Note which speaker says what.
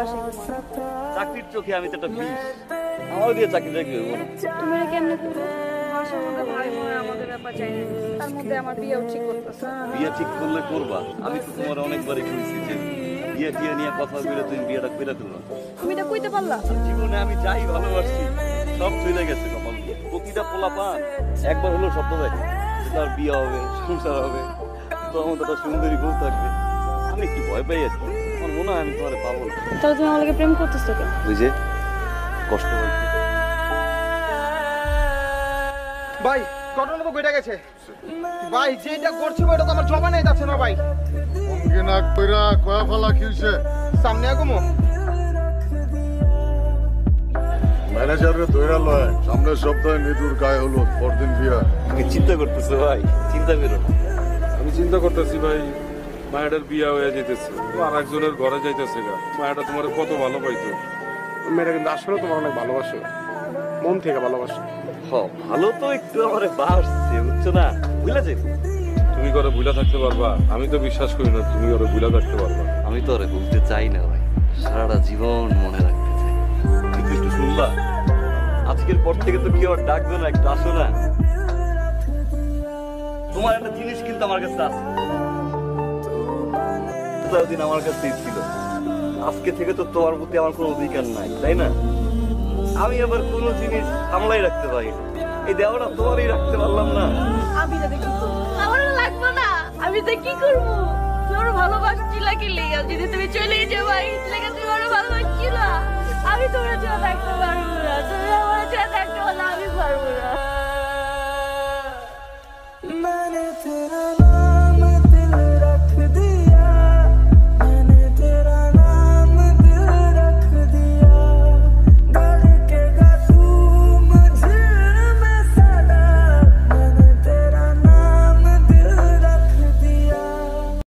Speaker 1: বাসায় করছি।
Speaker 2: চাকরির চোখে আমি তো একটা বিষ, আমার দিয়ে চাকরিটা কি হইব না?
Speaker 1: তুমি এটা কেমনে করবো? বাসার মধ্যে ভাই বোনের আমাদের ব্যাপার চাই না, তার মধ্যে আমার বিয়েও ঠিক করতেছে।
Speaker 2: বিয়ে ঠিক করলে করবা, আমি তো তোমার অনেকবারই কইছি যে বিয়ে টিয়ে নিয়ে কথা বলে তুমি বিয়েটা করে ফেলবা।
Speaker 1: তুমি এটা কইতে পারলা?
Speaker 2: জীবনে আমি যাই ভালোবাসি সব চলে গেছে কপাল দিয়ে। প্রতিটা পোলা পান একবার হলো স্বপ্ন দেখে যে তার বিয়ে হবে, সংসার হবে, তো আমার একটা সুন্দরী বউ থাকবে। আমি একটু ভয় পাই আর কি, আমার মনে হয় আমি তোমার পাবো না।
Speaker 1: তাহলে তুমি আমাকে প্রেম করতেছো কেন?
Speaker 2: ওই যে কষ্ট হয়।
Speaker 3: ভাই ঘটনা তো ঘটে গেছে ভাই, যেটা করছি ওটা তো আমার জবানেই যাচ্ছে না ভাই।
Speaker 4: অঙ্গে নাক কইরা কয়া ফেলা কি হইছে?
Speaker 3: সামনে আগুমো
Speaker 4: ম্যানেজারকে ধইরা লয়, সামনের সপ্তাহে মৃদুর গায়ে হলুদ, পরদিন বিয়া।
Speaker 2: তুমি চিন্তা করতেছো ভাই, চিন্তা করো না।
Speaker 5: আমি চিন্তা করতেছি ভাই, মায়াটার বিয়া হয়ে যেতেছে, আর একজনের ঘরে যাইতেছে গা। মায়াটা তোমার কত ভালো পাইতো, মেয়েটা কিন্তু আসলে তোমার অনেক ভালোবাসে, মন থেকে ভালোবাসে।
Speaker 2: ভালো তো একটু আমার বাসছে, বুঝছো না? বুঝলা যে
Speaker 5: তুমি করে বুঝা থাকতে পারবা? আমি তো বিশ্বাস করি না তুমি ওরা বুঝা থাকতে পারবা।
Speaker 2: আমি তো ওরে বলতে চাই না ভাই, সারাটা জীবন মনে রাখতে চাই। কিন্তু একটু শুনলা, আজকের পর থেকে তো কেউ আর ডাকবে না, একটু আসো না। তোমার একটা জিনিস কিন্তু আমার কাছে আছে, দিন আমার কাছে ছিল। আজকে থেকে তো তোমার প্রতি আমার কোনো অধিকার নাই, তাই না? আমি আবার কোনো জিনিস সামলাই রাখতে পারি না। এই দেওয়াটা তোমারই রাখতে পারলাম না।
Speaker 1: আমি এটা কি করবো? আমার লাগবে না, আমি তো কি করবো? তোর ভালোবাসছিলা কি লেগে? যদি তুমি চলে যাও লেগে তুমি আমার ভালোবাসছিলা, আমি তোমার সাথে থাকতে পারবো না। তুমি আমার সাথে থাকতে হলে আমি পারবো না।